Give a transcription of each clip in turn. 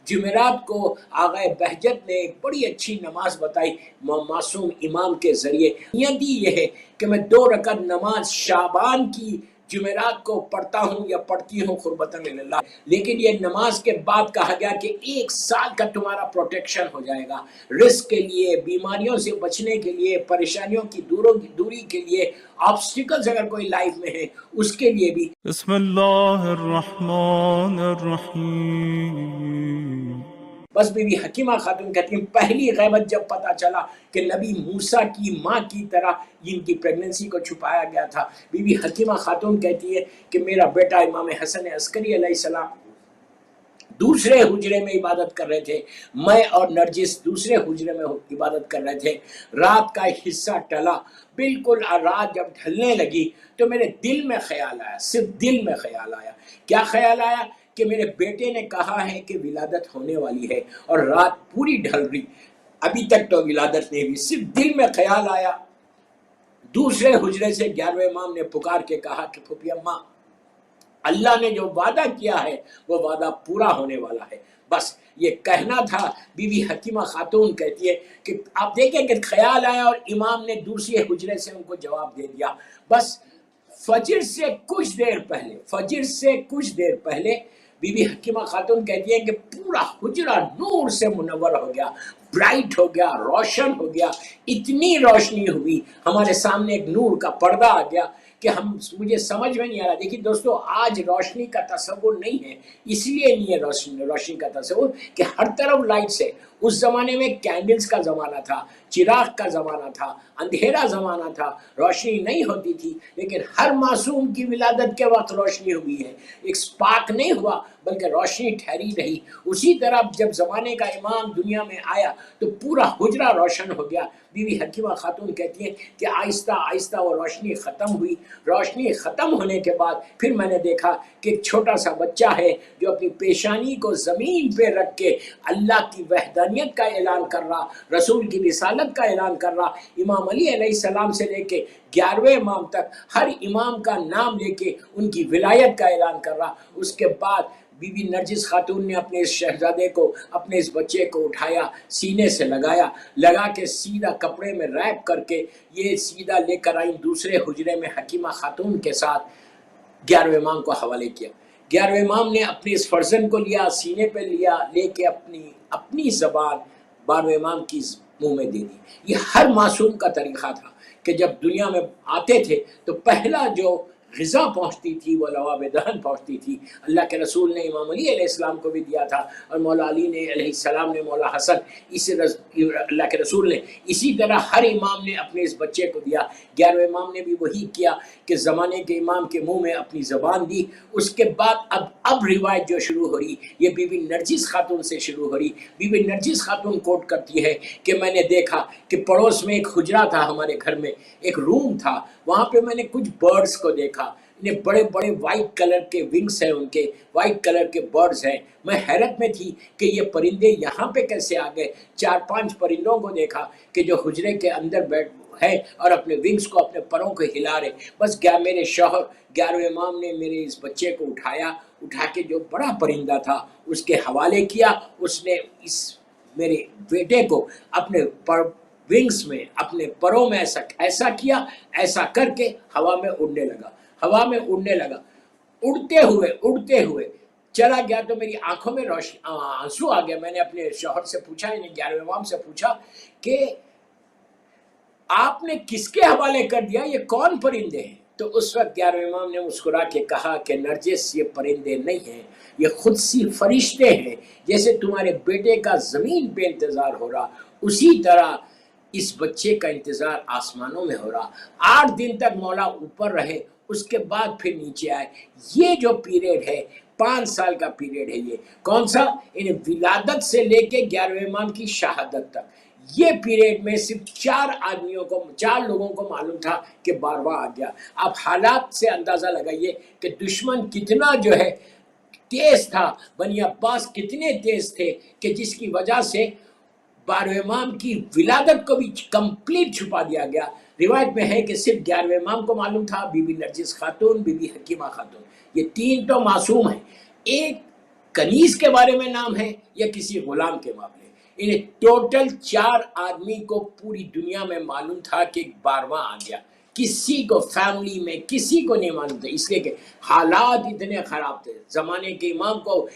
جمعرات کو آغا بہجت نے ایک بڑی اچھی نماز بتائی معصوم امام کے ذریعے. نیت یہ ہے کہ میں 2 رکعت نماز شعبان کی جمعرات کو پڑھتا ہوں یا پڑھتی ہوں قربتاً اللہ. لیکن یہ نماز کے بعد کہا گیا کہ 1 سال کا تمہارا پروٹیکشن ہو جائے گا، رزق کے لیے، بیماریوں سے بچنے کے لیے، پریشانیوں کی دوری کے لیے، آبسٹیکلز اگر کوئی لائف میں ہے اس کے لیے بھی. بسم اللہ الرحمن الرحیم. بس بی بی حکیمہ خاتون کہتی ہیں پہلی غیبت جب پتہ چلا کہ نبی موسیٰ کی ماں کی طرح ان کی پریگننسی کو چھپایا گیا تھا، بی بی حکیمہ خاتون کہتی ہے کہ میرا بیٹا امام حسن عسکری علیہ السلام دوسرے حجرے میں عبادت کر رہے تھے، میں اور نرجس دوسرے حجرے میں عبادت کر رہے تھے. رات کا ایک حصہ ٹلا، بالکل رات جب ڈھلنے لگی تو میرے دل میں خیال آیا، صرف دل میں خیال آیا. کیا خیال آیا؟ کہ میرے بیٹے نے کہا ہے کہ ولادت ہونے والی ہے اور رات پوری ڈھل رہی، ابھی تک تو ولادت نہیں ہوئی. صرف دل میں خیال آیا. دوسرے حجرے سے 11ویں امام نے پکار کے کہا کہ پھوپھی اماں، اللہ نے جو وعدہ کیا ہے وہ وعدہ پورا ہونے والا ہے. بس یہ کہنا تھا. بی بی حکیمہ خاتون کہتی ہے کہ آپ دیکھیں کہ خیال آیا اور امام نے دوسرے حجرے سے ان کو جواب دے دیا. بس فجر سے کچھ دیر پہلے بی بی حکیمہ خاتون کہتی ہے کہ پورا حجرہ نور سے منور ہو گیا، برائٹ ہو گیا، روشن ہو گیا. اتنی روشنی ہوئی، ہمارے سامنے ایک نور کا پردہ آ گیا کہ مجھے سمجھ میں نہیں آ رہا. دیکھیے دوستو، آج روشنی کا تصور نہیں ہے، اس لیے نہیں ہے روشنی کا تصور کہ ہر طرف لائٹس ہے. اس زمانے میں کینڈلز کا زمانہ تھا، چراغ کا زمانہ تھا، اندھیرا زمانہ تھا، روشنی نہیں ہوتی تھی. لیکن ہر معصوم کی ولادت کے وقت روشنی ہوئی ہے، ایک سپارک نہیں ہوا بلکہ روشنی ٹھہری رہی. اسی طرح جب زمانے کا امام دنیا میں آیا تو پورا حجرہ روشن ہو گیا. بی بی حکیمہ خاتون کہتی ہیں کہ آہستہ آہستہ وہ روشنی ختم ہوئی. روشنی ختم ہونے کے بعد پھر میں نے دیکھا کہ ایک چھوٹا سا بچہ ہے جو اپنی پیشانی کو زمین پہ رکھ کے اللہ کی وحدانیت کا اعلان کر رہا، رسول کی رسالت کا اعلان کر رہا. امام علی علیہ السلام سے لے کے 11ویں امام تک ہر امام کا نام لے کے ان کی ولایت کا اعلان کر رہا. اس کے بعد بی بی نرجس خاتون نے اپنے اس شہزادے کو، اپنے اس بچے کو اٹھایا، سینے سے لگا کے سیدھا کپڑے میں ریپ کر کے یہ سیدھا لے کر آئیں دوسرے حجرے میں حکیمہ خاتون کے ساتھ 11ویں امام کو حوالے کیا. 11ویں امام نے اپنے اس فرزند کو لیا، سینے پہ لیا، لے کے اپنی زبان 12ویں امام کی منہ میں دے دی. یہ ہر معصوم کا طریقہ تھا کہ جب دنیا میں آتے تھے تو پہلا جو غذا پہنچتی تھی وہ لواب دہن پہنچتی تھی. اللہ کے رسول نے امام علی علیہ السلام کو بھی دیا تھا، اور مولا علی نے علیہ السلام نے مولا حسن، اللہ کے رسول نے اسی طرح ہر امام نے اپنے اس بچے کو دیا. 11ویں امام نے بھی وہی کیا کہ زمانے کے امام کے منہ میں اپنی زبان دی. اس کے بعد اب روایت جو شروع ہو رہی یہ بی بی نرجس خاتون سے شروع ہو رہی. بی بی نرجس خاتون کوٹ کرتی ہے کہ میں نے دیکھا کہ پڑوس میں ایک حجرہ تھا، ہمارے گھر میں ایک روم تھا، وہاں پہ میں نے کچھ برڈز کو دیکھا. انہیں بڑے بڑے وائٹ کلر کے ونگز ہیں، ان کے وائٹ کلر کے برڈز ہیں. میں حیرت میں تھی کہ یہ پرندے یہاں پہ کیسے آ گئے. 4-5 پرندوں کو دیکھا کہ جو حجرے کے اندر بیٹھ ہے اور اپنے ونگز کو، اپنے پروں کو ہلا رہے. بس میرے شوہر 11ویں امام نے میرے اس بچے کو اٹھا کے جو بڑا پرندہ تھا اس کے حوالے کیا. اس نے اس میرے بیٹے کو اپنے ونگز میں، اپنے پروں میں ایسا کیا، ایسا کر کے ہوا میں اڑنے لگا. اڑتے ہوئے چلا گیا تو میری آنکھوں میں آنسو آ گیا. میں نے اپنے شوہر سے پوچھا، یعنی 11ویں امام سے پوچھا کہ آپ نے کس کے حوالے کر دیا، یہ کون پرندے ہیں؟ تو اس وقت 11ویں امام نے مسکرا کے کہا کہ نرجس، یہ پرندے نہیں ہیں، یہ خود سی فرشتے ہیں. جیسے تمہارے بیٹے کا زمین پہ انتظار ہو رہا، اسی طرح اس بچے کا انتظار آسمانوں میں ہو رہا. 8 دن تک مولا اوپر رہے، اس کے بعد پھر نیچے آئے. یہ جو پیریڈ ہے 5 سال کا پیریڈ ہے. یہ کون سا؟ یعنی ولادت سے لے کے 11ویں امام کی شہادت تک. یہ پیریڈ میں صرف 4 لوگوں کو معلوم تھا کہ 12واں آ گیا. آپ حالات سے اندازہ لگائیے کہ دشمن کتنا جو ہے تیز تھا، بنی عباس کتنے تیز تھے کہ جس کی وجہ سے 12ویں امام کی ولادت کو بھی کمپلیٹ چھپا دیا گیا. روایت میں ہے کہ صرف 11ویں امام کو معلوم تھا، بی بی نرجس خاتون، بی بی حکیمہ خاتون، یہ 3 تو معصوم ہیں. ایک کنیز کے بارے میں نام ہے یا کسی غلام کے معاملے. انہیں ٹوٹل 4 آدمی کو پوری دنیا میں معلوم تھا کہ 12واں آ گیا. کسی کو فیملی میں کسی کو نہیں معلوم تھا، اس لیے کہ حالات اتنے خراب تھے. زمانے کے امام کو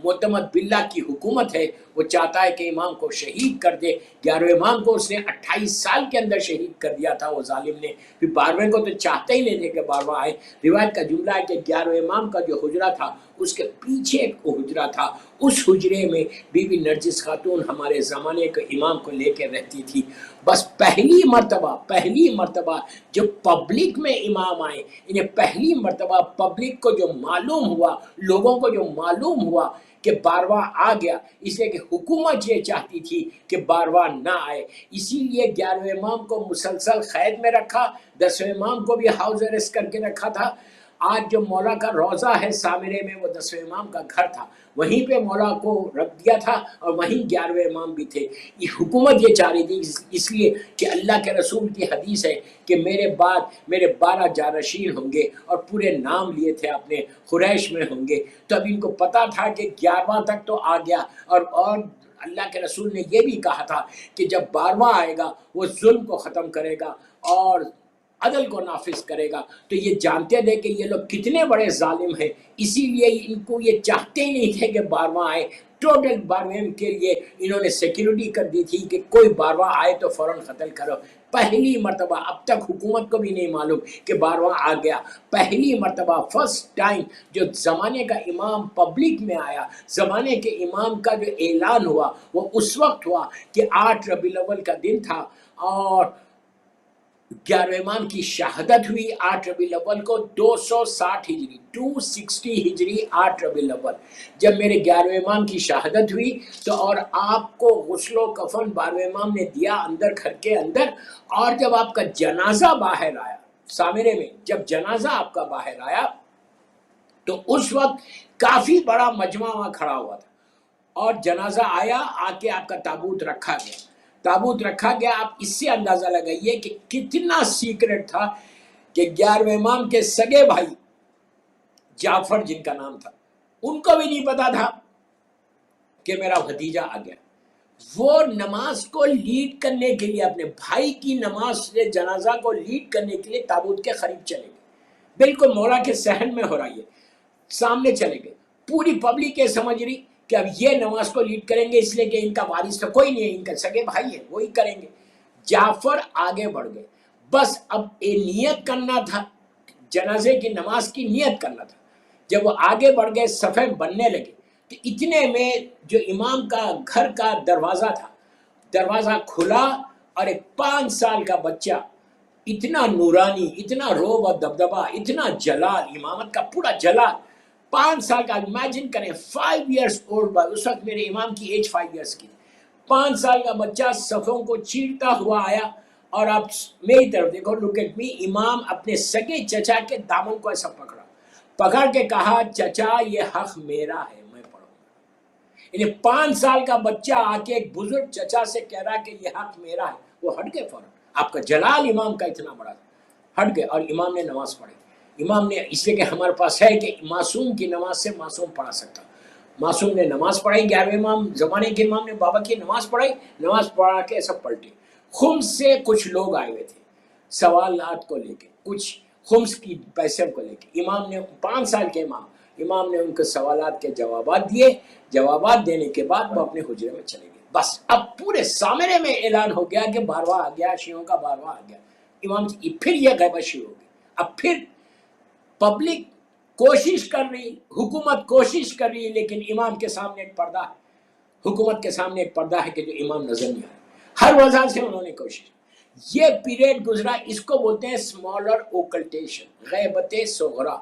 معتمد باللہ کی حکومت ہے، وہ چاہتا ہے کہ امام کو شہید کر دے. 11ویں امام کو اس نے 28 سال کے اندر شہید کر دیا تھا وہ ظالم نے. پھر 12ویں کو تو چاہتے ہی نہیں تھے کہ 12واں آئے. روایت کا جملہ ہے کہ 11ویں امام کا جو حجرہ تھا اس کے پیچھے ایک حجرہ تھا، اس حجرے میں بی بی نرجس خاتون ہمارے زمانے کے امام کو لے کے رہتی تھی. بس پہلی مرتبہ جو پبلک میں امام آئے، انہیں پہلی مرتبہ پبلک کو جو معلوم ہوا، لوگوں کو جو معلوم ہوا کہ 12واں آ گیا، اس لیے کہ حکومت یہ چاہتی تھی کہ 12واں نہ آئے. اسی لیے 11ویں امام کو مسلسل قید میں رکھا، 10ویں امام کو بھی ہاؤس اریسٹ کر کے رکھا تھا. آج جو مولا کا روضہ ہے سامرے میں، وہ 10ویں امام کا گھر تھا، وہیں پہ مولا کو رکھ دیا تھا اور وہیں 11ویں امام بھی تھے. یہ حکومت یہ چاہ رہی تھی اس لیے کہ اللہ کے رسول کی حدیث ہے کہ میرے بعد میرے 12 جانشین ہوں گے، اور پورے نام لیے تھے اپنے، قریش میں ہوں گے. تو اب ان کو پتا تھا کہ 11واں تک تو آ گیا، اور اللہ کے رسول نے یہ بھی کہا تھا کہ جب 12واں آئے گا وہ ظلم کو ختم کرے گا اور عدل کو نافذ کرے گا. تو یہ جانتے تھے کہ یہ لوگ کتنے بڑے ظالم ہیں، اسی لیے ان کو یہ چاہتے ہی نہیں تھے کہ 12واں آئے. ٹوٹل 12ویں کے لیے انہوں نے سیکیورٹی کر دی تھی کہ کوئی 12واں آئے تو فوراً قتل کرو. پہلی مرتبہ، اب تک حکومت کو بھی نہیں معلوم کہ 12واں آ گیا. پہلی مرتبہ، فرسٹ ٹائم جو زمانے کا امام پبلک میں آیا، زمانے کے امام کا جو اعلان ہوا وہ اس وقت ہوا کہ 8 ربیع الاول کا دن تھا، اور 11ویں امام کی شہادت ہوئی 8 ربیع الاول کو 260 ہجری 260 ہجری 8 ربیع الاول. جب میرے 11ویں امام کی شہادت ہوئی تو اور آپ کو غسل و کفن 12ویں امام نے دیا اندر گھر کے اندر، اور جب آپ کا جنازہ باہر آیا سامرے میں، جب جنازہ آپ کا باہر آیا تو اس وقت کافی بڑا مجمع وہاں کھڑا ہوا تھا، اور جنازہ آیا، آ کے آپ کا تابوت رکھا گیا. آپ اس سے اندازہ لگائیے کہ کتنا سیکرٹ تھا کہ 11ویں امام کے سگے بھائی جعفر جن کا نام تھا، ان کو بھی نہیں پتا تھا کہ میرا بھتیجا آ گیا. وہ نماز کو لیڈ کرنے کے لیے، اپنے بھائی کی نماز سے جنازہ کو لیڈ کرنے کے لیے تابوت کے قریب چلے گئے. بالکل مولا کے صحن میں ہو رہا ہے، سامنے چلے گئے. پوری پبلک یہ سمجھ رہی کہ اب یہ نماز کو لیڈ کریں گے، اس لیے کہ ان کا وارث تو کوئی نہیں ہے، ان کا سگے بھائی ہے، وہی کریں گے. جعفر آگے بڑھ گئے. بس اب یہ نیت کرنا تھا، جنازے کی نماز کی نیت کرنا تھا. جب وہ آگے بڑھ گئے، صفیں بننے لگے، تو اتنے میں جو امام کا گھر کا دروازہ کھلا، اور ایک 5 سال کا بچہ، اتنا نورانی، اتنا روب اور دبدبا، اتنا جلال، امامت کا پورا جلال، 5 سال کا. امیجن کریں 5 ایئرس اولڈ بوائے، اس وقت میرے امام کی ایج 5 ایئرس کی. 5 سال کا بچہ صفوں کو چیرتا ہوا آیا، اور آپ میری طرف دیکھو، لک ایٹ می. امام اپنے سگے چچا کے دامن کو ایسا پکڑ کے کہا، چچا یہ حق میرا ہے، میں پڑھوں گا. یعنی 5 سال کا بچہ آ کے ایک بزرگ چچا سے کہہ رہا کہ یہ حق میرا ہے. وہ ہٹ گئے فوراً. آپ کا جلال امام کا اتنا بڑا تھا، ہٹ گئے، اور امام نے نماز پڑھی. امام نے، اس لیے کہ ہمارے پاس ہے کہ معصوم کی نماز سے معصوم پڑھا سکتا. معصوم نے نماز پڑھائی. 11ویں امام زمانے کے امام نے بابا کی نماز پڑھائی. نماز پڑھا کے سب پلٹے. خمس سے کچھ لوگ آئے ہوئے تھے سوالات کو لے کے، کچھ خمس کی پیسے کو لے کے. امام نے 5 سال کے امام نے ان کے سوالات کے جوابات دیے. جوابات دینے کے بعد وہ اپنے حجرے میں چلے گئے. بس اب پورے سامرے میں اعلان ہو گیا کہ 12واں آ گیا، شیعوں کا 12واں آ گیا. امام پھر یہ غیبت شروع ہو گئی. اب پھر پبلک کوشش کر رہی، حکومت کوشش کر رہی، لیکن امام کے سامنے ایک پردہ ہے، حکومت کے سامنے ایک پردہ ہے کہ جو امام نظر نہیں آ رہا. ہر وجہ سے انہوں نے کوشش. یہ پیریڈ گزرا، اس کو بولتے ہیں اسمالر اوکلٹیشن، غیبت صغرا.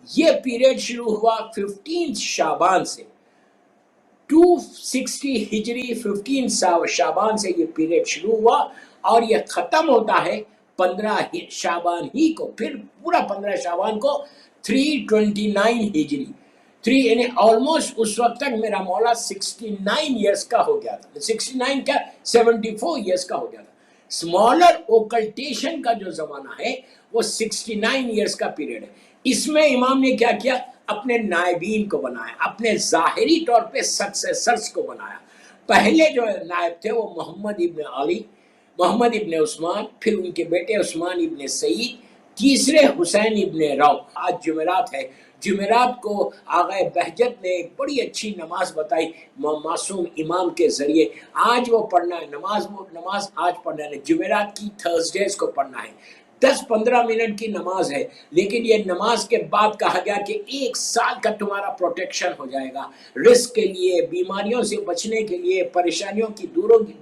یہ پیریڈ شروع ہوا 15 شعبان سے، 260 ہجری 15 شعبان سے یہ پیریڈ شروع ہوا، اور یہ ختم ہوتا ہے 15 شعبان ہی کو. پھر پورا 15 شعبان کو 329 ہجری، یعنی آلموسٹ اس وقت تک میرا مولا 69 ایئرس کا ہو گیا تھا. 69 کا 74 ایئرس کا ہو گیا تھا. اسمالر اوکلٹیشن کا جو زمانہ ہے وہ 69 ایئرس کا پیریڈ ہے. اس میں امام نے کیا کیا، اپنے نائبین کو بنایا، اپنے ظاہری طور پہ سکسیسرز کو بنایا۔ پہلے جو نائب تھے وہ محمد ابن علی، محمد ابن عثمان، پھر ان کے بیٹے عثمان ابن سعید، تیسرے حسین ابن رو۔ آج جمعرات ہے، جمعرات کو آغا بہجت نے ایک بڑی اچھی نماز بتائی معصوم امام کے ذریعے۔ آج وہ پڑھنا ہے نماز، وہ نماز آج پڑھنا ہے، جمعرات کی تھرسڈیز کو پڑھنا ہے۔ 10-15 منٹ کی نماز ہے، لیکن یہ نماز کے بعد کہا گیا کہ 1 سال کا تمہارا پروٹیکشن ہو جائے گا، رزق کے لیے، بیماریوں سے بچنے کے لیے، پریشانیوں کی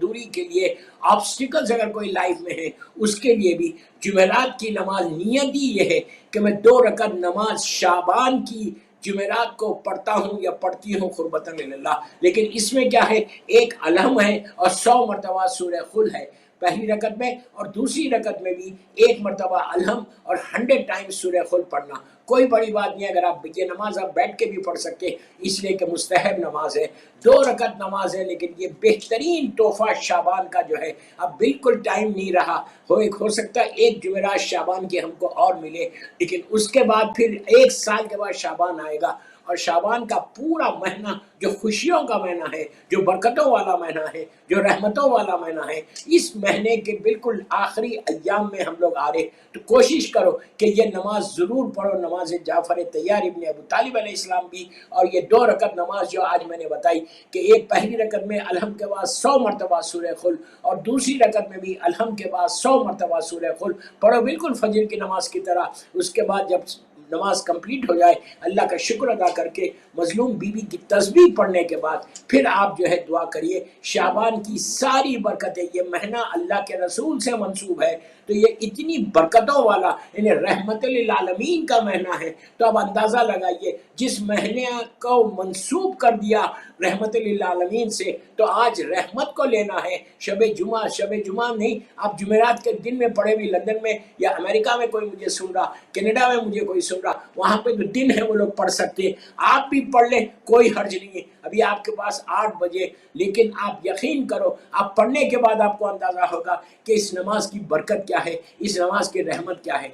دوری کے لیے، آبسٹیکلز اگر کوئی لائف میں ہے اس کے لیے بھی۔ جمعرات کی نماز نیت ہی یہ ہے کہ میں 2 رکعت نماز شعبان کی جمعرات کو پڑھتا ہوں یا پڑھتی ہوں قربتاً اللہ۔ لیکن اس میں کیا ہے، ایک الحم ہے اور 100 مرتبہ سورہ قل ہے پہلی رکعت میں، اور دوسری رکعت میں بھی 1 مرتبہ الحم اور 100 ٹائمز سورہ قل پڑھنا۔ کوئی بڑی بات نہیں، اگر آپ یہ نماز آپ بیٹھ کے بھی پڑھ سکتے، اس لیے کہ مستحب نماز ہے، 2 رکعت نماز ہے، لیکن یہ بہترین تحفہ شعبان کا جو ہے۔ اب بالکل ٹائم نہیں رہا، ہو سکتا ہے 1 جمعرات شعبان کی ہم کو اور ملے، لیکن اس کے بعد پھر 1 سال کے بعد شعبان آئے گا، اور شعبان کا پورا مہینہ جو خوشیوں کا مہینہ ہے، جو برکتوں والا مہینہ ہے، جو رحمتوں والا مہینہ ہے، اس مہینے کے بالکل آخری ایام میں ہم لوگ آ رہے، تو کوشش کرو کہ یہ نماز ضرور پڑھو، نماز جعفر طیار ابن ابو طالب علیہ السلام بھی، اور یہ 2 رکعت نماز جو آج میں نے بتائی کہ ایک پہلی رکعت میں الحم کے بعد 100 مرتبہ سورہ قل، اور دوسری رکعت میں بھی الحم کے بعد 100 مرتبہ سورہ قل پڑھو، بالکل فجر کی نماز کی طرح۔ اس کے بعد جب نماز کمپلیٹ ہو جائے، اللہ کا شکر ادا کر کے مظلوم بی بی کی تسبیح پڑھنے کے بعد پھر آپ جو ہے دعا کریے۔ شعبان کی ساری برکتیں، یہ مہینہ اللہ کے رسول سے منسوب ہے، تو یہ اتنی برکتوں والا یعنی رحمت للعالمین کا مہینہ ہے، تو اب اندازہ لگائیے جس مہینے کو منسوب کر دیا رحمت للعالمین سے، تو آج رحمت کو لینا ہے۔ شب جمعہ نہیں، آپ جمعرات کے دن میں پڑھے بھی، لندن میں یا امریکہ میں کوئی مجھے سن رہا، کینیڈا میں مجھے کوئی سن رہا، وہاں پہ جو دن ہے وہ لوگ پڑھ سکتے ہیں، آپ بھی پڑھ لیں، کوئی حرج نہیں ہے۔ ابھی آپ کے پاس 8 بجے، لیکن آپ یقین کرو، آپ پڑھنے کے بعد آپ کو اندازہ ہوگا کہ اس نماز کی برکت کیا ہے، اس نماز کی رحمت کیا ہے۔